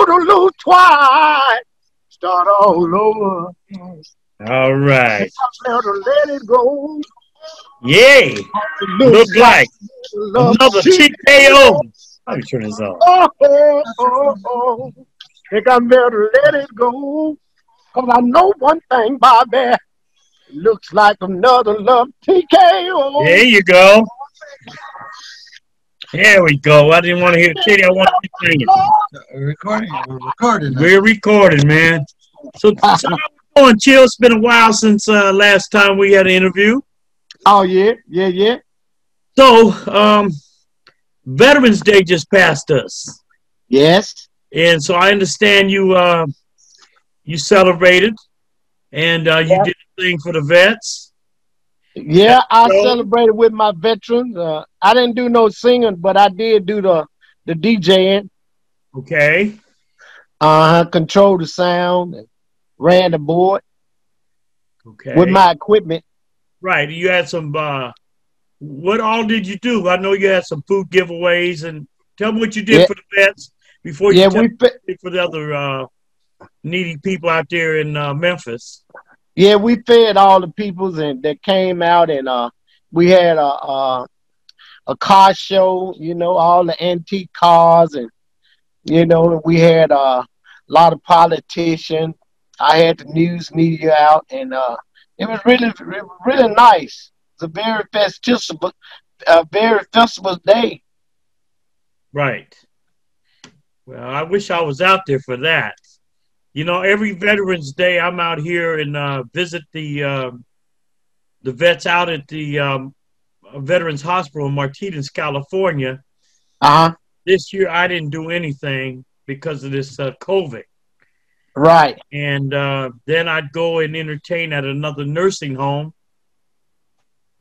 to lose twice. Start all over. All right. I better let it go. Yay. Look like another TKO. Let me turn this off. Oh. Think I better let it go. Cause I know one thing, Bobby. Looks like another love TKO. There you go. There we go. I didn't want to hear Kitty. I want to sing it. We're recording. We're recording, man. So how you doing, Chill? It's been a while since last time we had an interview. Oh, yeah. So, Veterans Day just passed us. Yes. And so I understand you celebrated and you did a thing for the vets. Yeah, I celebrated with my veterans. I didn't do no singing, but I did do the DJing. Okay. Control the sound, and ran the board. Okay. With my equipment. Right. You had some. What all did you do? I know you had some food giveaways, and tell me what you did for the vets before you tell me for the other needy people out there in Memphis. Yeah, we fed all the peoples and that came out, and we had a car show. You know, all the antique cars, and you know, we had a lot of politicians. I had the news media out, and it was really nice. It's a very festival day. Right. Well, I wish I was out there for that. You know, every Veterans Day, I'm out here and visit the vets out at the Veterans Hospital in Martinez, California. This year, I didn't do anything because of this COVID. Right. And then I'd go and entertain at another nursing home.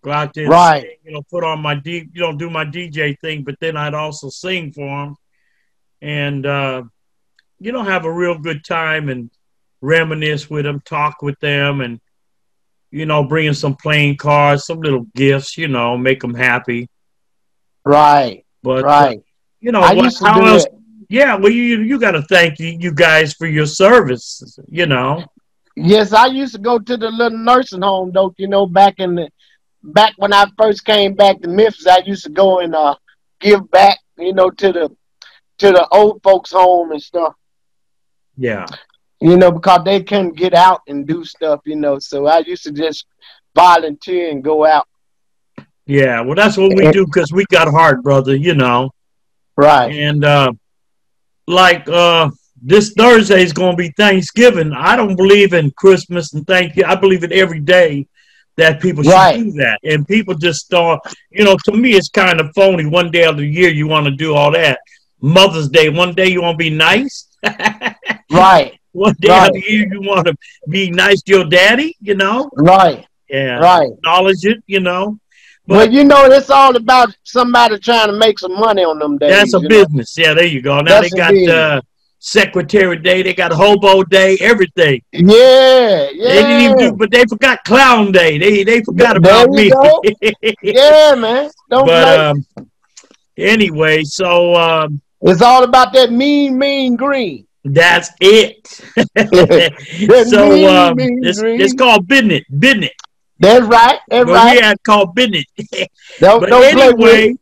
Go out there, and sing, you know, put on my do my DJ thing, but then I'd also sing for them, and you know, have a real good time and reminisce with them, talk with them, and you know, bringing some playing cards, some little gifts, you know, make them happy. Right. But you know, how else? Yeah, well, you got to thank you guys for your service, you know. Yes, I used to go to the little nursing home, though. You know, back when I first came back to Memphis, I used to go and give back, you know, to the old folks' home and stuff. Yeah. You know, because they couldn't get out and do stuff, you know. So I used to just volunteer and go out. Yeah, well, that's what we do because we got heart, brother, you know. Right. And like this Thursday is going to be Thanksgiving. I don't believe in Christmas and Thanksgiving. I believe in every day that people should do that. And people just start, you know, to me it's kind of phony. One day of the year you want to do all that. Mother's Day, one day you want to be nice. Right. One day of the year you want to be nice to your daddy, you know. Right. Yeah. Right. Acknowledge it, you know. But you know, it's all about somebody trying to make some money on them days. That's a business. Yeah, there you go. Now they got Secretary Day, they got Hobo Day, everything. Yeah. They didn't even do, but they forgot Clown Day. They forgot about me. Yeah, man. But anyway, so it's all about that mean green. That's it. So it's called business. That's right. That's right. Yeah, it's called business. But anyway,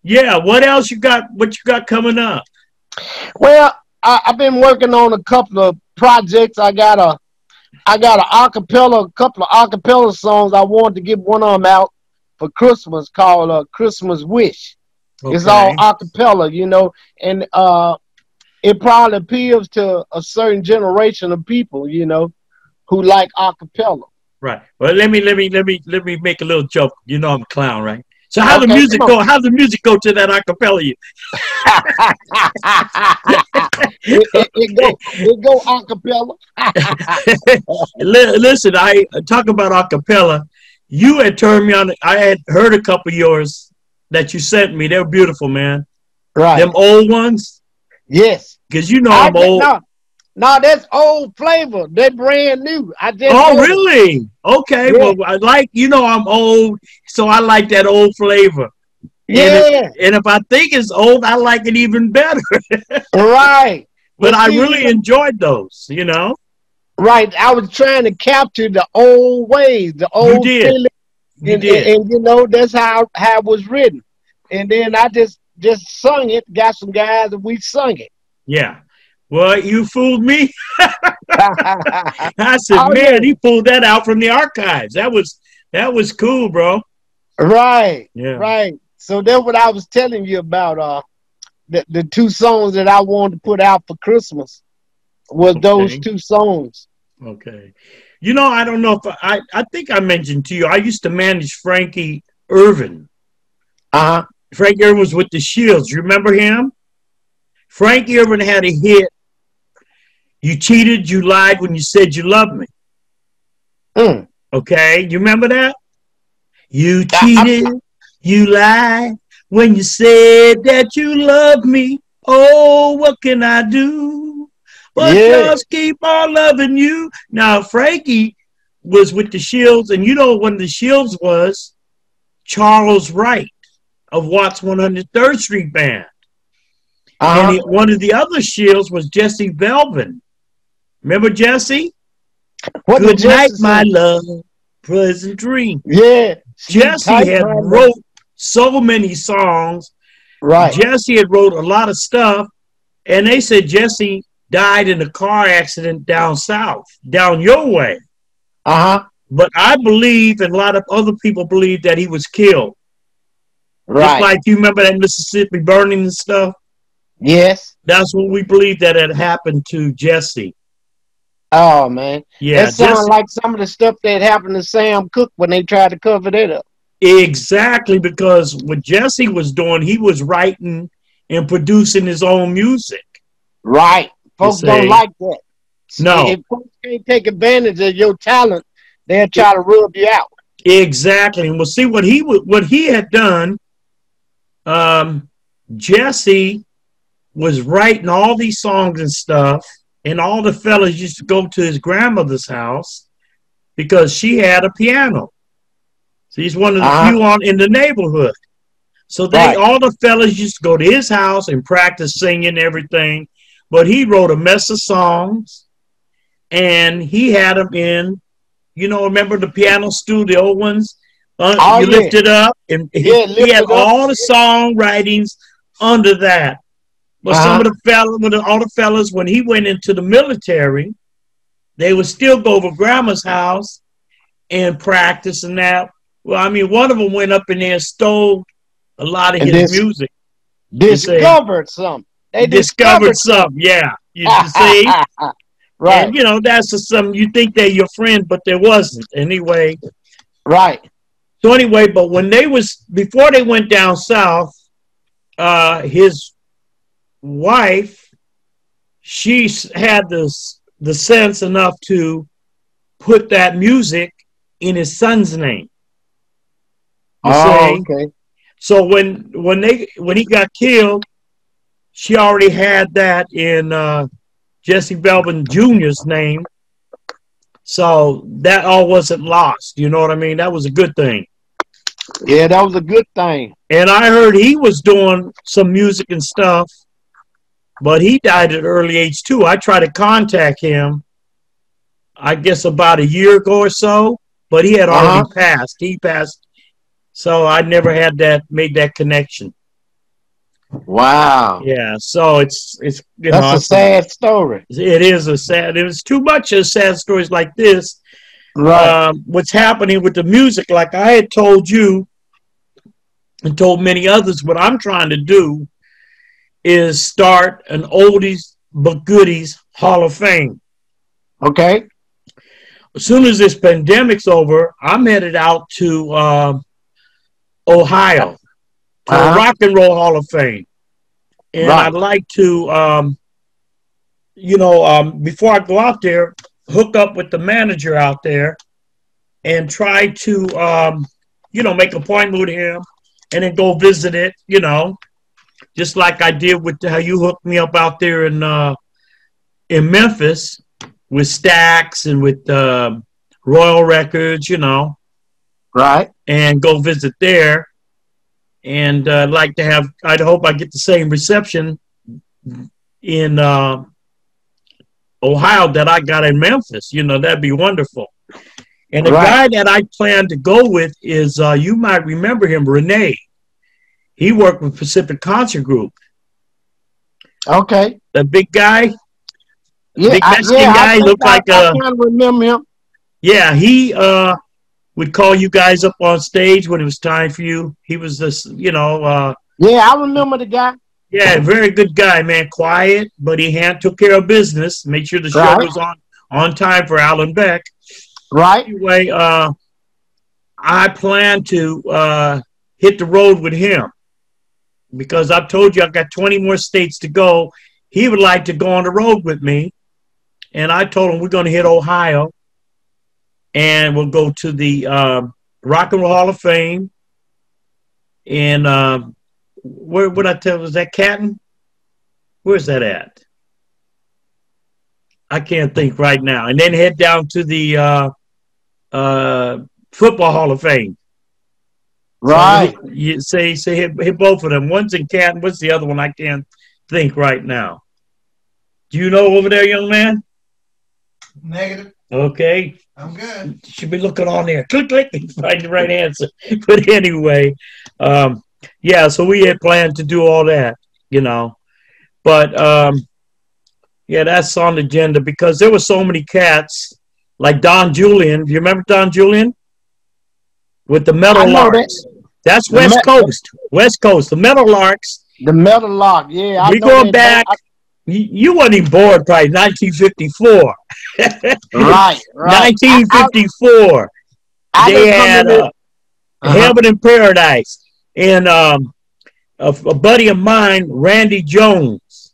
yeah. What else you got? What you got coming up? Well, I've been working on a couple of projects. I got a couple of acapella songs. I wanted to get one of them out for Christmas called Christmas Wish. Okay. It's all acapella, you know, and it probably appeals to a certain generation of people, you know, who like acapella. Right. Well, let me make a little joke. You know I'm a clown, right? So how the music go? How the music go to that acapella? It go acapella. Listen, I talk about acapella. You had turned me on. I had heard a couple of yours that you sent me. They were beautiful, man. Right. Them old ones. Yes. Because you know I'm old. No, that's old flavor. They're brand new. Really? Okay. Yeah. Well, I like, you know, I'm old, so I like that old flavor. Yeah. And if I think it's old, I like it even better. Right. But But I see, really enjoyed those, you know. right, I was trying to capture the old ways, the You old did. feeling, You did. and that's how it was written. And then I just sung it, got some guys, and we sung it. Yeah. Well, you fooled me. I said, Oh man, yeah, he pulled that out from the archives. That was cool, bro. right, Yeah. right. So that's what I was telling you about. The two songs that I wanted to put out for Christmas was those Okay. two songs. Okay. I don't know if I think I mentioned to you, I used to manage Frankie Irvin. Uh huh. Frank Irvin was with the Shields. You remember him? Frank Irvin had a hit. You cheated, you lied when you said you loved me. Mm. Okay. You remember that? You I'm cheated, you lied when you said that you loved me. Oh, what can I do? But yeah. just keep on loving you. Now, Frankie was with the Shields, and one of the Shields was Charles Wright of Watts 103rd Street Band. And Uh huh. one of the other Shields was Jesse Belvin. Remember Jesse? What the Good night, Jesse my say? love. Pleasant dream. Yeah. Sleep Jesse tight, had my love. wrote so many songs. Right. Jesse had wrote a lot of stuff, and they said Jesse died in a car accident down south, down your way. Uh huh. But I believe, and a lot of other people believe, that he was killed. Just Right. like you remember that Mississippi burning and stuff. Yes. That's what we believe that had happened to Jesse. Oh man, that Yeah, sounds Jesse. like some of the stuff that happened to Sam Cooke when they tried to cover that up. Exactly, because what Jesse was doing, he was writing and producing his own music. Right. You Folks don't see? like that. No, If folks can't take advantage of your talent, they'll try to rub you out. exactly. And we'll see what he had done. Um, Jesse was writing all these songs and stuff, and all the fellas used to go to his grandmother's house because she had a piano. So he's one of the Uh huh. few on in the neighborhood. So Right. all the fellas used to go to his house and practice singing everything. But he wrote a mess of songs, and he had them in. Remember the piano stool, the old ones? Oh You yeah. lift it up, and he, Yeah. he Lift had it up. all the song writings under that. But some Uh of huh. the all the fellas, when he went into the military, they would still go over grandma's house and practice and that. Well, I mean, one of them went up in there and stole a lot of And his this music. You say discovered something. They discovered discovered some, something. yeah. You see, and Right. that's just some you think they're your friend, but there wasn't anyway. Right. So anyway, but when they was before they went down south, his wife, she had the sense enough to put that music in his son's name. You Oh, see, okay. so when he got killed, she already had that in Jesse Belvin Jr.'s name, so that all wasn't lost. You know what I mean? That was a good thing. Yeah, that was a good thing. And I heard he was doing some music and stuff, but he died at an early age too. I tried to contact him, I guess about a year ago or so, but he had Uh already huh. passed. He passed, so I never had made that connection. Wow. Yeah, so it's That's a sad story. it is a sad. It was too much of sad stories like this. Right. What's happening with the music? Like I had told you and told many others, what I'm trying to do is start an oldies but goodies Hall of Fame. Okay. As soon as this pandemic's over, I'm headed out to Ohio to a Uh huh. Rock and Roll Hall of Fame, and I'd Right. like to, before I go out there, hook up with the manager out there and try to, make an appointment with him, and then go visit it. Just like I did with how you hooked me up out there in Memphis with Stax and with Royal Records, Right. and go visit there. And I'd hope I get the same reception in Ohio that I got in Memphis. You know, that'd be wonderful. And the Right. guy that I plan to go with is, you might remember him, Renee. He worked with Pacific Concert Group. Okay. The big guy, Yeah, big Mexican yeah, I guy, think looked like I kind of remember him. yeah, he would call you guys up on stage when it was time for you. He was this, you know, Yeah, I remember the guy. yeah, very good guy, man. Quiet, but he took care of business. Made sure the show Right. was on time for Alan Beck. Right. Anyway, I plan to hit the road with him because I've told you I've got 20 more states to go. He would like to go on the road with me, and I told him we're going to hit Ohio, and we'll go to the Rock and Roll Hall of Fame. And where would I tell? Was that Canton? Where's that at? I can't think right now. And then head down to the Football Hall of Fame. So Right. you say hit both of them. One's in Canton. What's the other one? I can't think right now. Do you know over there, young man? Negative. Okay. I'm good. You should be looking on there. Click, click, and find the right answer. But anyway, yeah, so we had planned to do all that, you know. But yeah, that's on the agenda because there were so many cats like Don Julian. Do you remember Don Julian? With the I Metal know that. Larks. That's The West Coast. West Coast. The Metal Larks. the Metal Lock. Yeah, I We know going that. back. You wasn't even born probably 1954. Right. Right. 1954. I They didn't come had in there. Heaven and Paradise. And a buddy of mine, Randy Jones.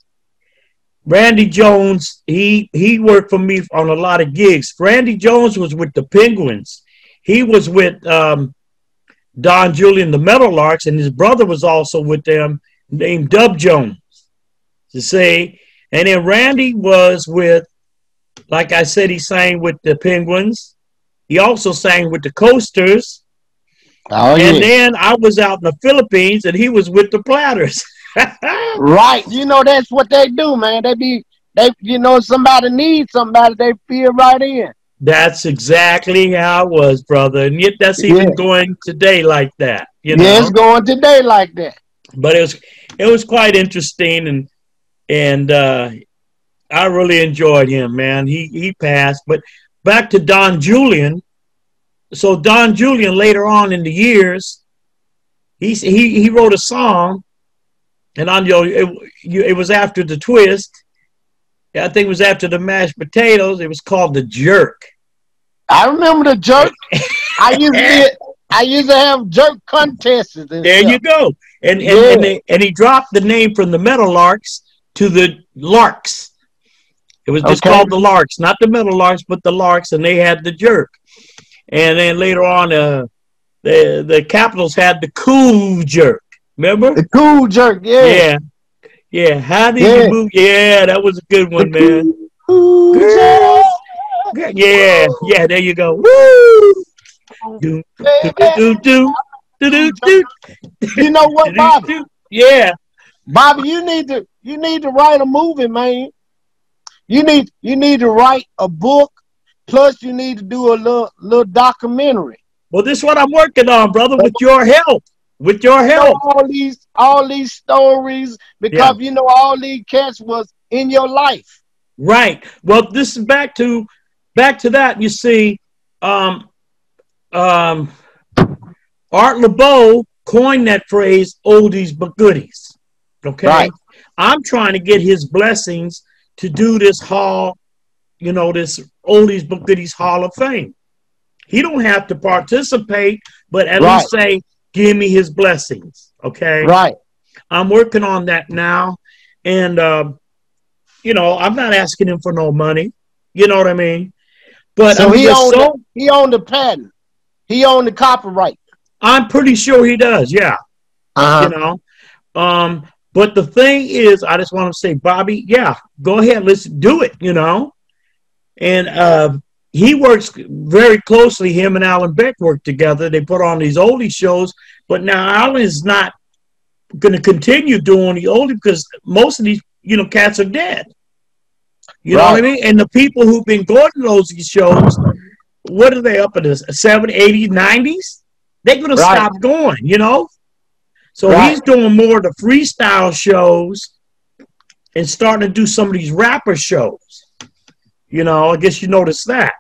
Randy Jones, he worked for me on a lot of gigs. Randy Jones was with the Penguins. He was with Don Julian, the Metal Larks, and his brother was also with them, named Dub Jones. To say, and then Randy was with, like I said, he sang with the Penguins. He also sang with the Coasters. Oh And yeah. then I was out in the Philippines, and he was with the Platters. Right. You know that's what they do, man. Somebody needs somebody, they fit right in. That's exactly how it was, brother. And yet that's Yeah. even going today like that, you Yeah, it's know. going today like that. But it was quite interesting, and I really enjoyed him, man. He passed. But back to Don Julian. So Don Julian later on in the years, he wrote a song, and it was after the twist. I think it was after the mashed potatoes. It was called The Jerk. I remember the jerk. I used to have jerk contests and There you stuff. go. Yeah. And he dropped the name from the Metal Larks to the Larks. It was just Okay. called the Larks, not the Metal Larks, but the Larks, and they had the Jerk. And then later on, the Capitals had the Cool Jerk. Remember? The cool jerk. Yeah. Yeah, yeah. How did you Yeah. move? Yeah, that was a good The one, man. cool Girl. jerk. Yeah, yeah. There you go. Woo! Do do do Baby. do do do Cool do jerk. You know what, do Bobby? do. Yeah. Bobby, you need to write a movie, man. You need to write a book. Plus, you need to do a little documentary. Well, this is what I'm working on, brother. With your help. With your help. All these stories Yeah. because all these cats was in your life. Right. Well, this is back to that. You see, um, um, Art LeBeau coined that phrase "oldies but goodies." Okay, Right. I'm trying to get his blessings to do this this oldies but goodies Hall of Fame. He don't have to participate, but at Right. least say, "Give me his blessings." Okay, Right. I'm working on that now, and I'm not asking him for no money. You know what I mean? But So I'm he just owned the, so he owned the patent. He owned the copyright. I'm pretty sure he does. Yeah, you Uh-huh. know. But the thing is, I just want to say, Bobby, yeah, go ahead, let's do it. And he works very closely. Him and Alan Beck work together. They put on these oldie shows, but now Alan is not going to continue doing the oldie because most of these cats are dead. You know what I mean? And the people who've been going to those shows, what are they up in the 70s, 80s, 90s? They're going to stop going, you know? So he's doing more of the freestyle shows and starting to do some of these rapper shows. You know, I guess you noticed that.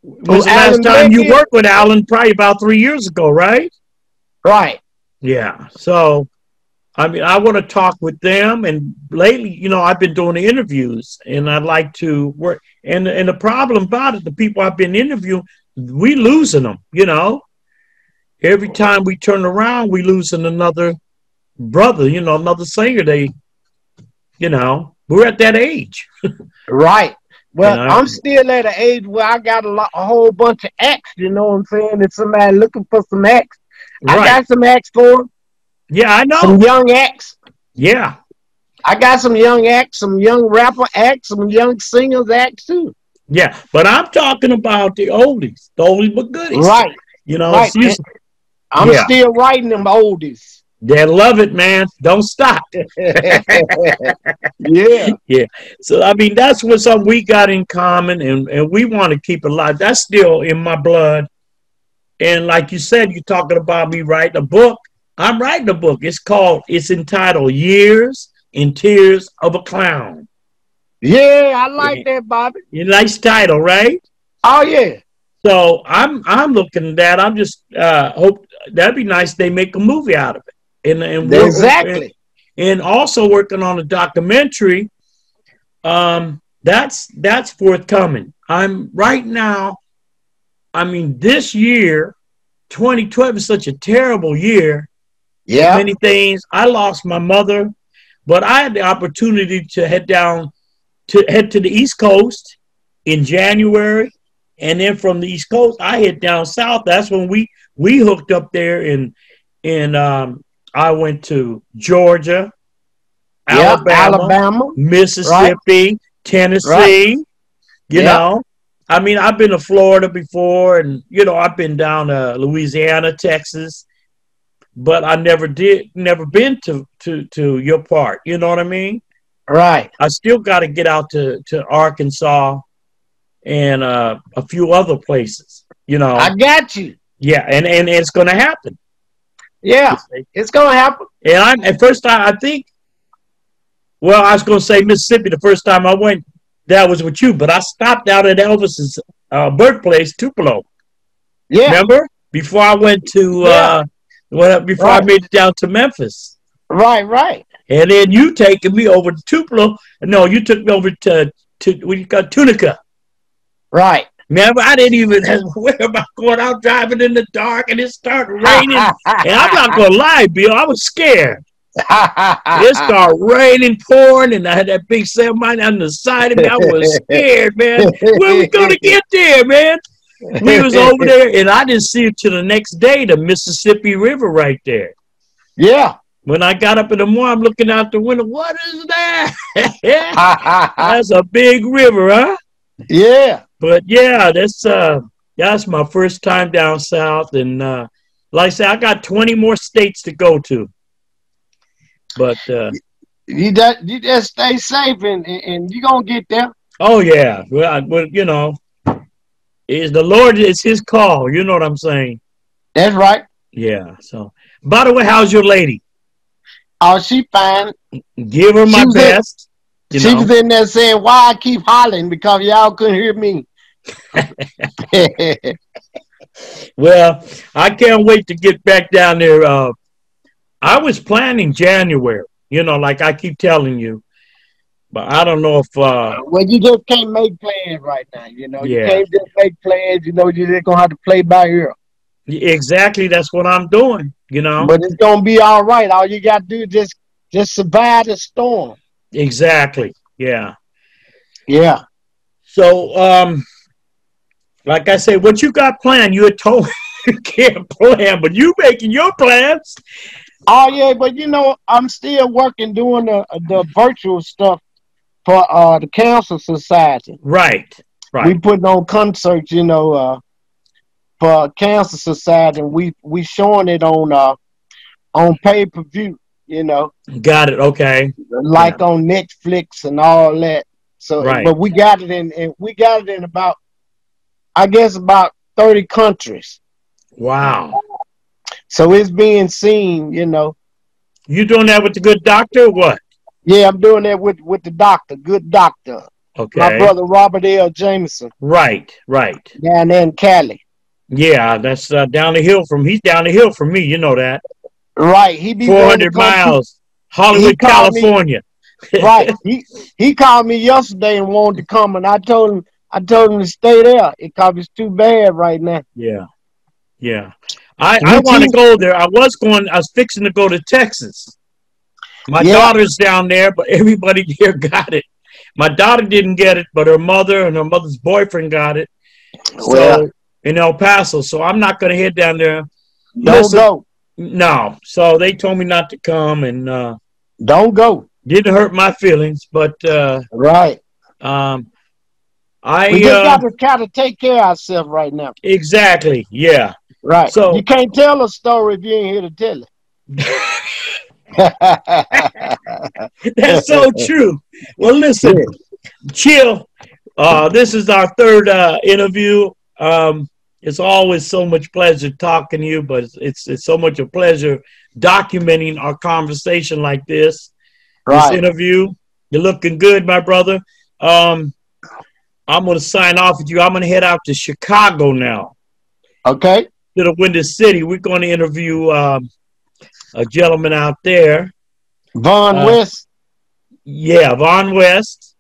When's the last time you worked with Alan? Probably about 3 years ago, right? Right. Yeah. So, I mean, I want to talk with them. And lately, you know, I've been doing the interviews and I'd like to work. And the problem about it, the people I've been interviewing, we losing them, you know. Every time we turn around, we losing another brother, you know, another singer. They, you know, we're at that age. Right. Well, you know, I'm still at an age where I got a whole bunch of acts, you know what I'm saying? If somebody looking for some acts, I got some acts for them. Yeah, I know. Some young acts. Yeah. I got some young acts, some young rapper acts, some young singers acts too. Yeah, but I'm talking about the oldies but goodies. Right. You know, right. I'm still writing them oldies. They love it, man. Don't stop. Yeah. Yeah. So, I mean, that's what something we got in common, and we want to keep it alive. That's still in my blood. And like you said, you're talking about me writing a book. I'm writing a book. It's entitled Years and Tears of a Clown. Yeah, I like that, Bobby. Nice title, right? Oh, yeah. So I'm looking at that. I'm just hope that'd be nice. They make a movie out of it. And exactly. And also working on a documentary. That's forthcoming. I'm right now. I mean, this year, 2012 is such a terrible year. Yeah. Many things. I lost my mother, but I had the opportunity to head to the East Coast in January. And then from the East Coast, I head down south. That's when we hooked up there and I went to Georgia, Alabama, Mississippi, Tennessee. You know, I mean, I've been to Florida before, and you know, I've been down to Louisiana, Texas, but I never been to your part. You know what I mean? Right. I still got to get out to Arkansas and a few other places. You know, I got you. Yeah, and it's going to happen. Yeah, it's going to happen. And at first I think, well, I was going to say Mississippi the first time I went, that was with you, but I stopped out at Elvis's birthplace, Tupelo. Yeah. Remember? Before I went to, I made it down to Memphis. Right. And then you taking me over to Tupelo. No, you took me over to what you got, Tunica. Right. Remember, I didn't even where am I going out driving in the dark and it started raining. And I'm not going to lie, Bill, I was scared. It started raining, pouring, and I had that big 7-mile on the side of me. I was scared, man. When we going to get there, man? We was over there, and I didn't see it till the next day, the Mississippi River right there. Yeah. When I got up in the morning, I'm looking out the window. What is that? That's a big river, huh? Yeah. But yeah, that's my first time down south, and like I said, I got 20 more states to go to. But you just stay safe, and you're gonna get there. Oh yeah, well, you know, is the Lord is His call. You know what I'm saying? That's right. Yeah. So, by the way, how's your lady? Oh, she fine. Give her my best. She was in there saying, "Why I keep hollering because y'all couldn't hear me." Well, I can't wait to get back down there. I was planning January, you know, like I keep telling you, but I don't know if. Well, you just can't make plans right now, you know. Yeah. You can't just make plans, you know. You're just gonna have to play by ear. Exactly, that's what I'm doing, you know. But it's gonna be all right. All you got to do is just survive the storm. Exactly. Yeah. Yeah. So, like I said, what you got planned, you had told me you can't plan, but you making your plans. Oh yeah, but you know, I'm still working doing the virtual stuff for the Cancer Society. Right. We putting on concerts, you know, for Cancer Society, and we showing it on pay-per-view, you know. Got it. Okay. Like on Netflix and all that. So, Right. but we got it in about, I guess, about 30 countries. Wow. So it's being seen, you know. You doing that with the good doctor or what? Yeah, I'm doing that with the doctor, good doctor. My Okay. brother Robert L. Jameson Right. Right. down there in Cali. Yeah, that's down the hill from. He's down the hill from me. You know that. Right. He be wanting to 400 come to. miles, He Hollywood, called me. California. Right. He called me yesterday and wanted to come, and I told him to stay there because it's too bad right now. Yeah. Yeah. I Which want to he, go there. I was fixing to go to Texas. My yeah. daughter's down there, but everybody here got it. My daughter didn't get it, but her mother and her mother's boyfriend got it. Well, So in El Paso. So I'm not going to head down there. don't Listen, go. no. So they told me not to come and Don't go. didn't hurt my feelings, but Right. um, We I just got to try to take care of ourselves right now. exactly, yeah. Right. You So can't tell a story if you ain't here to tell it. that's so true. Well, listen, Yeah. chill. This is our third interview. It's always so much pleasure talking to you, but it's so much a pleasure documenting our conversation like this Right. interview. You're looking good, my brother. Um, I'm going to sign off with you. I'm going to head out to Chicago now, Okay. to the Windy City. We're going to interview a gentleman out there. Von Uh, West. yeah, Von West.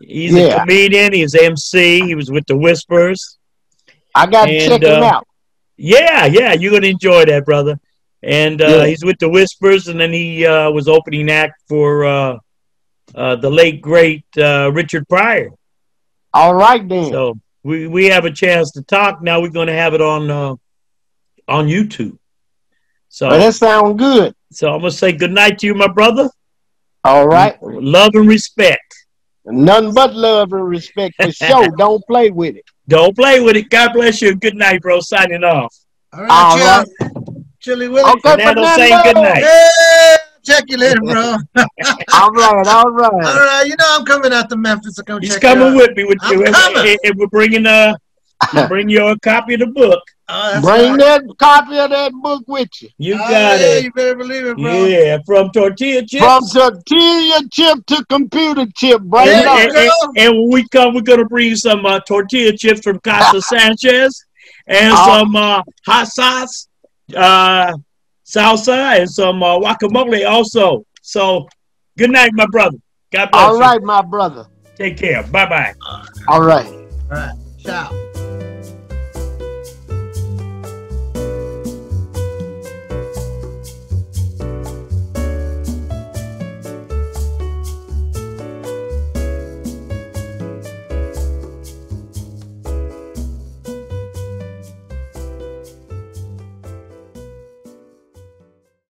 He's a Yeah. comedian. He's MC. He was with the Whispers. I got to And check him out. yeah, you're going to enjoy that, brother. And Yeah. he's with the Whispers, and then he was opening act for the late, great Richard Pryor. All right then. So we have a chance to talk. Now we're going to have it on YouTube. Well, So that sounds good. I'm going to say good night to you, my brother. All right. Love and respect. Nothing but love and respect for sure. Don't play with it. Don't play with it. God bless you. Good night, bro. Signing off. All right, All y'all. right. Chili Willie. Okay, Fernando saying good Fernando. night. Hey, check you later, bro. All right. All All right. right, you know I'm coming out to Memphis to come He's check you coming out. with me. I'm coming. And we're bringing bring you a copy of the book. Oh, that's Bring right. that copy of that book with you. You Oh, got yeah, it. you better believe it, bro. Yeah, from tortilla From chips. tortilla chip to computer chip. Bring There it on. you go. And when we come, we're gonna bring you some tortilla chips from Casa Sanchez, and Uh, some hot sauce, salsa, and some guacamole also. So, good night, my brother. God bless all you. right, my brother. Take care. Bye bye. All right. All right, ciao.